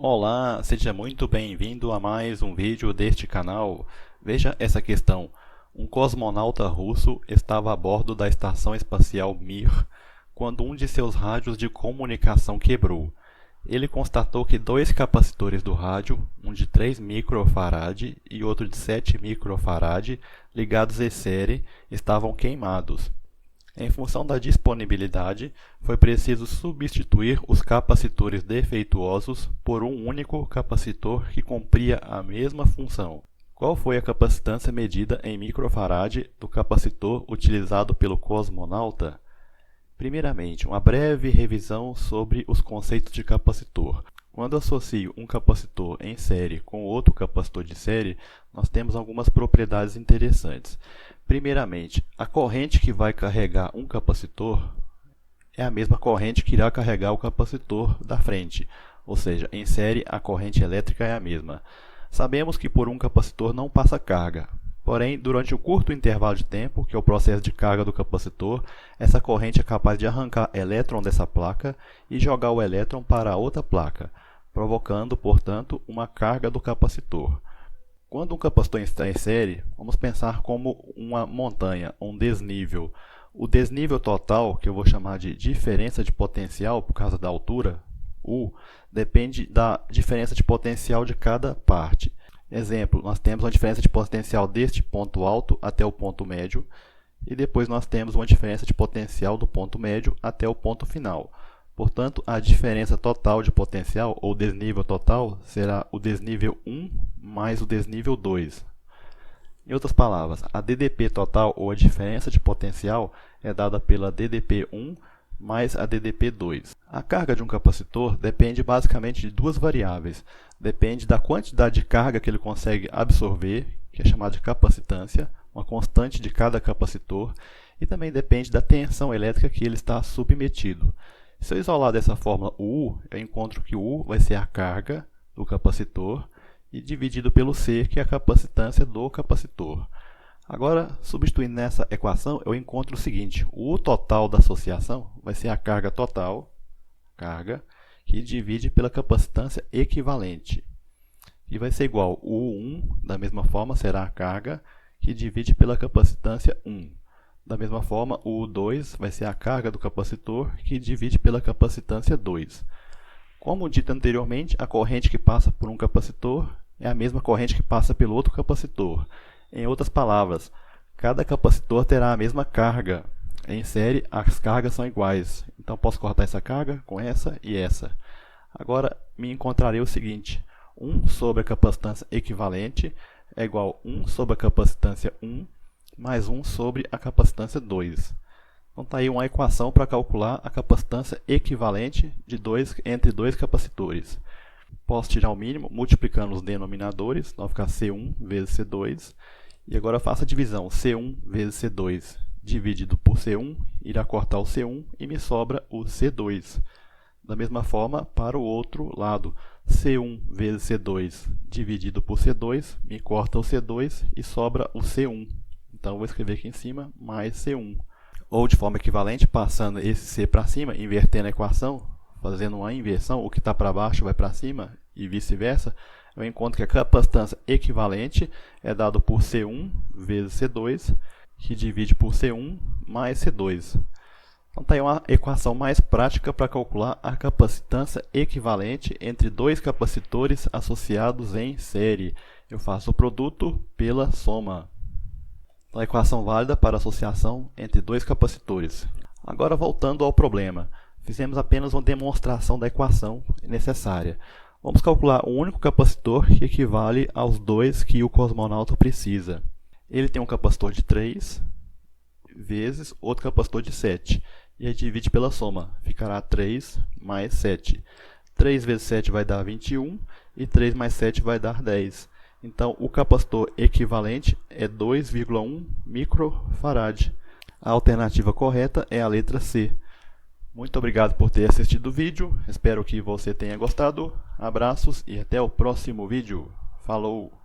Olá, seja muito bem-vindo a mais um vídeo deste canal. Veja essa questão. Um cosmonauta russo estava a bordo da estação espacial Mir quando um de seus rádios de comunicação quebrou. Ele constatou que dois capacitores do rádio, um de 3 microfarad e outro de 7 microfarad, ligados em série, estavam queimados. Em função da disponibilidade, foi preciso substituir os capacitores defeituosos por um único capacitor que cumpria a mesma função. Qual foi a capacitância medida em microfarad do capacitor utilizado pelo cosmonauta? Primeiramente, uma breve revisão sobre os conceitos de capacitor. Quando associo um capacitor em série com outro capacitor de série, nós temos algumas propriedades interessantes. Primeiramente, a corrente que vai carregar um capacitor é a mesma corrente que irá carregar o capacitor da frente, ou seja, em série a corrente elétrica é a mesma. Sabemos que por um capacitor não passa carga, porém, durante o curto intervalo de tempo, que é o processo de carga do capacitor, essa corrente é capaz de arrancar elétron dessa placa e jogar o elétron para a outra placa, provocando, portanto, uma carga do capacitor. Quando um capacitor está em série, vamos pensar como uma montanha, um desnível. O desnível total, que eu vou chamar de diferença de potencial por causa da altura, U, depende da diferença de potencial de cada parte. Exemplo, nós temos uma diferença de potencial deste ponto alto até o ponto médio, e depois nós temos uma diferença de potencial do ponto médio até o ponto final. Portanto, a diferença total de potencial, ou desnível total, será o desnível 1 mais o desnível 2. Em outras palavras, a DDP total, ou a diferença de potencial, é dada pela DDP1 mais a DDP2. A carga de um capacitor depende basicamente de duas variáveis. Depende da quantidade de carga que ele consegue absorver, que é chamada de capacitância, uma constante de cada capacitor, e também depende da tensão elétrica que ele está submetido. Se eu isolar dessa fórmula o U, eu encontro que o U vai ser a carga do capacitor e dividido pelo C, que é a capacitância do capacitor. Agora, substituindo nessa equação, eu encontro o seguinte: o U total da associação vai ser a carga total, que divide pela capacitância equivalente. E vai ser igual, o U1, da mesma forma, será a carga que divide pela capacitância 1. Da mesma forma, o U2 vai ser a carga do capacitor que divide pela capacitância 2. Como dito anteriormente, a corrente que passa por um capacitor é a mesma corrente que passa pelo outro capacitor. Em outras palavras, cada capacitor terá a mesma carga. Em série, as cargas são iguais. Então, posso cortar essa carga com essa e essa. Agora, me encontrarei o seguinte: 1 sobre a capacitância equivalente é igual a 1 sobre a capacitância 1 mais 1 sobre a capacitância 2. Então, está aí uma equação para calcular a capacitância equivalente entre dois capacitores. Posso tirar o mínimo multiplicando os denominadores, então vai ficar C1 vezes C2. E agora faço a divisão, C1 vezes C2 dividido por C1, irá cortar o C1 e me sobra o C2. Da mesma forma, para o outro lado, C1 vezes C2 dividido por C2, me corta o C2 e sobra o C1. Então, vou escrever aqui em cima, mais C1. Ou, de forma equivalente, passando esse C para cima, invertendo a equação, fazendo uma inversão, o que está para baixo vai para cima e vice-versa, eu encontro que a capacitância equivalente é dado por C1 vezes C2, que divide por C1 mais C2. Então, está aí uma equação mais prática para calcular a capacitância equivalente entre dois capacitores associados em série. Eu faço o produto pela soma. A equação válida para associação entre dois capacitores. Agora, voltando ao problema, fizemos apenas uma demonstração da equação necessária. Vamos calcular um único capacitor que equivale aos dois que o cosmonauta precisa. Ele tem um capacitor de 3 vezes outro capacitor de 7. E aí divide pela soma, ficará 3 mais 7. 3 vezes 7 vai dar 21 e 3 mais 7 vai dar 10. Então, o capacitor equivalente é 2,1 microfarad. A alternativa correta é a letra C. Muito obrigado por ter assistido o vídeo. Espero que você tenha gostado. Abraços e até o próximo vídeo. Falou!